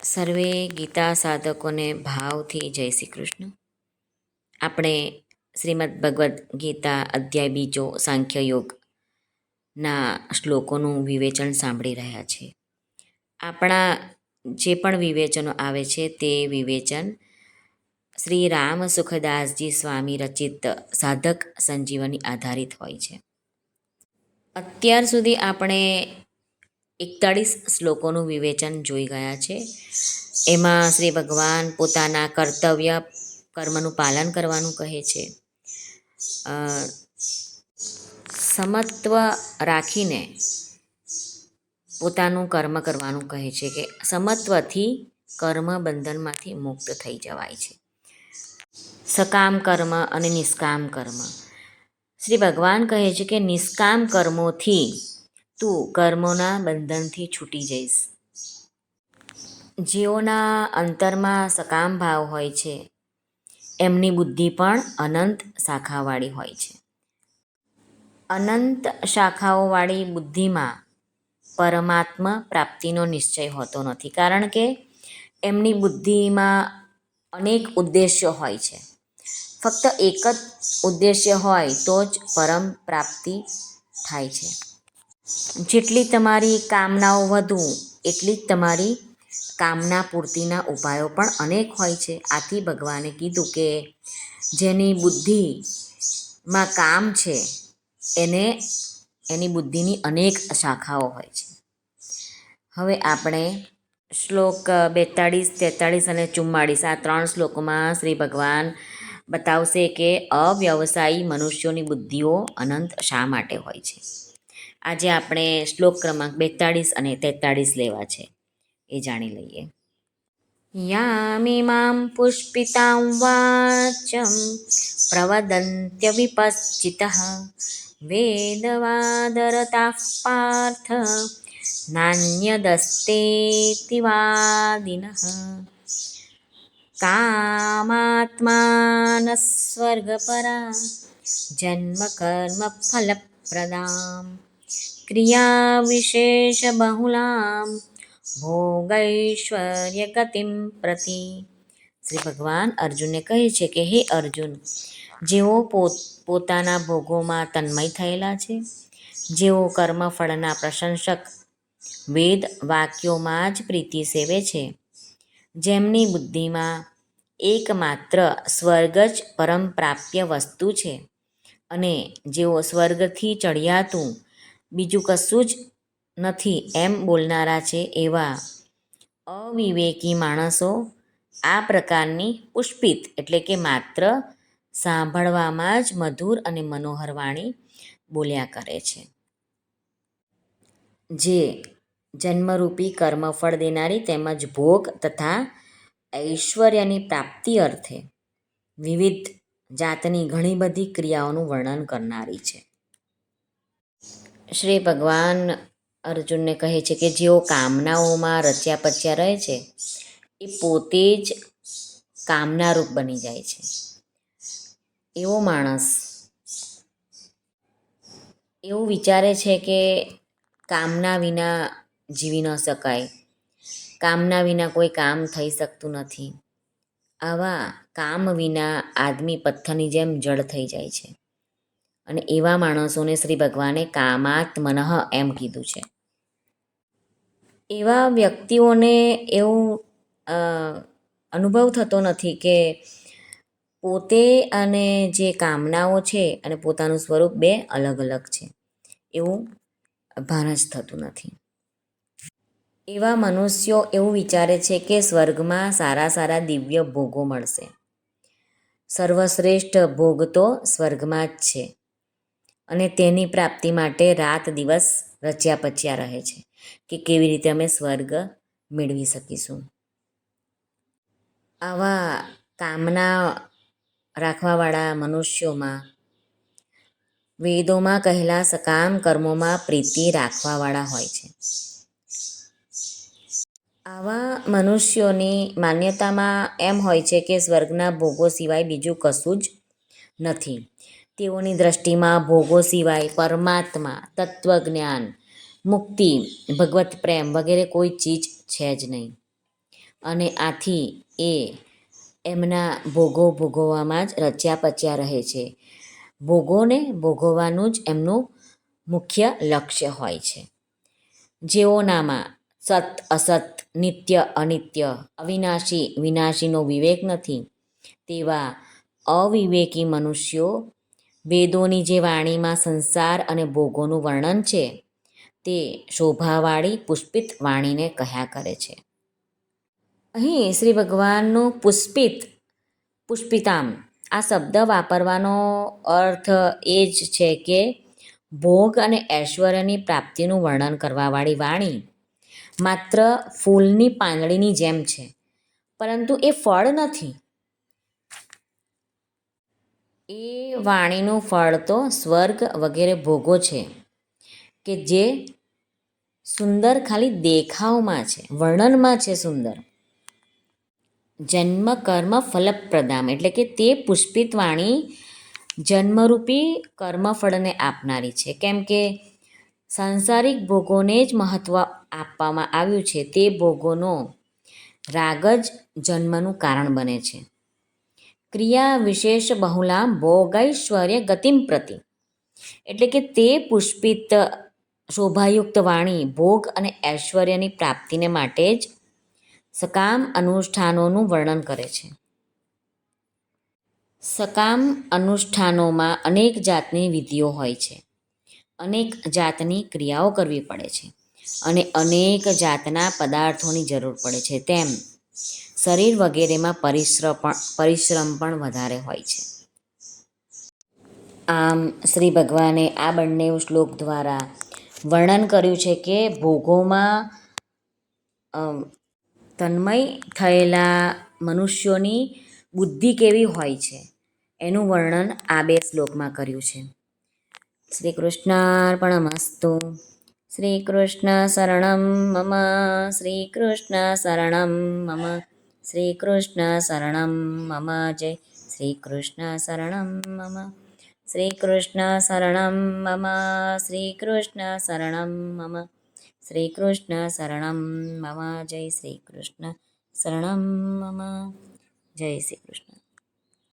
સર્વે ગીતા સાધકોને ભાવથી જય શ્રી કૃષ્ણ. આપણે શ્રીમદ્ ભગવદ્ ગીતા અધ્યાય બીજો સાંખ્ય યોગના શ્લોકોનું વિવેચન સાંભળી રહ્યા છે. આપણા જે પણ વિવેચનો આવે છે તે વિવેચન શ્રી રામ સુખદાસજી સ્વામી રચિત સાધક સંજીવની આધારિત હોય છે. અત્યાર સુધી આપણે 41 શ્લોકોનું વિવેચન જોઈ ગયા છે. એમાં શ્રી ભગવાન પોતાના કર્તવ્ય કર્મનું પાલન કરવાનું કહે છે. સમત્વ રાખીને પોતાનું કર્મ કરવાનું કહે છે કે સમત્વથી કર્મ બંધનમાંથી મુક્ત થઈ જવાય છે. સકામ કર્મ અને નિષ્કામ કર્મ. શ્રી ભગવાન કહે છે કે નિષ્કામ કર્મોથી તું કર્મોના બંધનથી છૂટી જઈશ. જેઓના અંતરમાં સકામ ભાવ હોય છે એમની બુદ્ધિ પણ અનંત શાખાવાળી હોય છે. અનંત શાખાઓવાળી બુદ્ધિમાં પરમાત્મા પ્રાપ્તિનો નિશ્ચય હોતો નથી, કારણ કે એમની બુદ્ધિમાં અનેક ઉદ્દેશ્યો હોય છે. ફક્ત એક જ ઉદ્દેશ્ય હોય તો જ પરમ પ્રાપ્તિ થાય છે. જેટલી તમારી કામનાઓ વધુ એટલી જ તમારી કામના પૂર્તિના ઉપાયો પણ અનેક હોય છે. આથી ભગવાને કીધું કે જેની બુદ્ધિમાં કામ છે એની બુદ્ધિની અનેક શાખાઓ હોય છે. હવે આપણે શ્લોક 42, 43 અને 44 આ 3 શ્લોકોમાં શ્રી ભગવાન બતાવશે કે અવ્યવસાયી મનુષ્યોની બુદ્ધિઓ અનંત શા માટે હોય છે. આજે આપણે શ્લોક ક્રમાંક 42 અને 43 લેવા છે, એ જાણી લઈએ. યામિમાં પુષ્પિતાં વાચમ પ્રવદન્ત્ય વિપશ્ચિતઃ વેદવાદરતાઃ પાર્થ નાન્યદસ્તેતિ વાદિનઃ કામાત્માનઃ સ્વર્ગપરા જન્મ કર્મ ફલપ્રદાં ક્રિયા વિશેષ બહુલાં ભોગૈશ્વર્ય ગતિમ પ્રતિ. શ્રી ભગવાન અર્જુનને કહે છે કે હે અર્જુન, જેઓ પોતાના ભોગોમાં તન્મય થયેલા છે, જેઓ કર્મફળના પ્રશંસક વેદ વાક્યોમાં જ પ્રીતિ સેવે છે, જેમની બુદ્ધિમાં એકમાત્ર સ્વર્ગ જ પરમ પ્રાપ્ય વસ્તુ છે અને જેઓ સ્વર્ગથી ચડિયાતું બીજું કશું જ નથી એમ બોલનારા છે, એવા અવિવેકી માણસો આ પ્રકારની પુષ્પિત એટલે કે માત્ર સાંભળવામાં જ મધુર અને મનોહર વાણી બોલ્યા કરે છે, જે જન્મરૂપી કર્મફળ દેનારી તેમજ ભોગ તથા ઐશ્વર્યની પ્રાપ્તિ અર્થે વિવિધ જાતની ઘણી બધી ક્રિયાઓનું વર્ણન કરનારી છે. શ્રી ભગવાન અર્જુનને કહે છે કે જેઓ કામનાઓમાં રચ્યા પચ્યા રહે છે એ પોતે જ કામનારૂપ બની જાય છે. એવો માણસ એવું વિચારે છે કે કામના વિના જીવી ન શકાય, કામના વિના કોઈ કામ થઈ શકતું નથી. આવા કામ વિના આદમી પથ્થરની જેમ જડ થઈ જાય છે અને એવા માણસોને શ્રી ભગવાને કામાત્મનઃ એમ કીધું છે. એવા વ્યક્તિઓને એવું અનુભવ થતો નથી કે પોતે અને જે કામનાઓ છે અને પોતાનું સ્વરૂપ બે અલગ અલગ છે, એવું ભાન જ થતું નથી. એવા મનુષ્યો એવું વિચારે છે કે સ્વર્ગમાં સારા સારા દિવ્ય ભોગો મળશે. સર્વશ્રેષ્ઠ ભોગ તો સ્વર્ગમાં જ છે અને તેની પ્રાપ્તિ માટે રાત દિવસ રચ્યા પચ્યા રહે છે કે કેવી રીતે અમે સ્વર્ગ મેળવી શકીશું. આવા કામના રાખવાવાળા મનુષ્યોમાં વેદોમાં કહેલા સકામ કર્મોમાં પ્રીતિ રાખવાવાળા હોય છે. આવા મનુષ્યોની માન્યતામાં એમ હોય છે કે સ્વર્ગના ભોગો સિવાય બીજું કશું જ નથી. તેઓની દ્રષ્ટિમાં ભોગો સિવાય પરમાત્મા, તત્વજ્ઞાન, મુક્તિ, ભગવત પ્રેમ વગેરે કોઈ ચીજ છે જ નહીં. અને આથી એ એમના ભોગો ભોગવવામાં જ રચ્યા પચ્યા રહે છે. ભોગોને ભોગવવાનું જ એમનું મુખ્ય લક્ષ્ય હોય છે. જેઓનામાં સત અસત, નિત્ય અનિત્ય, અવિનાશી વિનાશીનો વિવેક નથી, તેવા અવિવેકી મનુષ્યો વેદોની જે વાણીમાં સંસાર અને ભોગોનું વર્ણન છે તે શોભાવાળી પુષ્પિત વાણીને કહ્યા કરે છે. અહીં શ્રી ભગવાનનું પુષ્પિતામ આ શબ્દ વાપરવાનો અર્થ એ જ છે કે ભોગ અને ઐશ્વર્યની પ્રાપ્તિનું વર્ણન કરવાવાળી વાણી માત્ર ફૂલની પાંદડીની જેમ છે, પરંતુ એ ફળ નથી. એ વાણીનું ફળ તો સ્વર્ગ વગેરે ભોગો છે કે જે સુંદર ખાલી દેખાવમાં છે, વર્ણનમાં છે સુંદર. જન્મ કર્મ ફલપ્રદામ એટલે કે તે પુષ્પિત વાણી જન્મરૂપી કર્મફળને આપનારી છે. કેમ કે સાંસારિક ભોગોને જ મહત્ત્વ આપવામાં આવ્યું છે. તે ભોગોનો રાગ જ જન્મનું કારણ બને છે. ક્રિયા વિશેષ બહુલામ ભોગૈશ્વર્ય ગતિમ પ્રતિ એટલે કે તે પુષ્પિત શોભાયુક્ત વાણી ભોગ અને ઐશ્વર્યની પ્રાપ્તિને માટે જ સકામ અનુષ્ઠાનોનું વર્ણન કરે છે. સકામ અનુષ્ઠાનોમાં અનેક જાતની વિધિઓ હોય છે, અનેક જાતની ક્રિયાઓ કરવી પડે છે અને અનેક જાતના પદાર્થોની જરૂર પડે છે. તેમ શરીર વગેરેમાં પરિશ્રમ પણ વધારે હોય છે. આમ શ્રી ભગવાને આ બંને શ્લોક દ્વારા વર્ણન કર્યું છે કે ભોગોમાં તન્મય થયેલા મનુષ્યોની બુદ્ધિ કેવી હોય છે એનું વર્ણન આ બે શ્લોકમાં કર્યું છે. શ્રી કૃષ્ણાર્પણમસ્તુ. શ્રી કૃષ્ણ શરણમ મમ. શ્રી કૃષ્ણ શરણમ મમ. શ્રી કૃષ્ણ શરણમ મમ. જય શ્રી કૃષ્ણ શરણમ મમ. શ્રી કૃષ્ણ શરણમ મમ. શ્રી કૃષ્ણ શરણમ મમ. શ્રી કૃષ્ણ શરણમ મમ. જય શ્રી કૃષ્ણ શરણમ મમ. જય શ્રી કૃષ્ણ.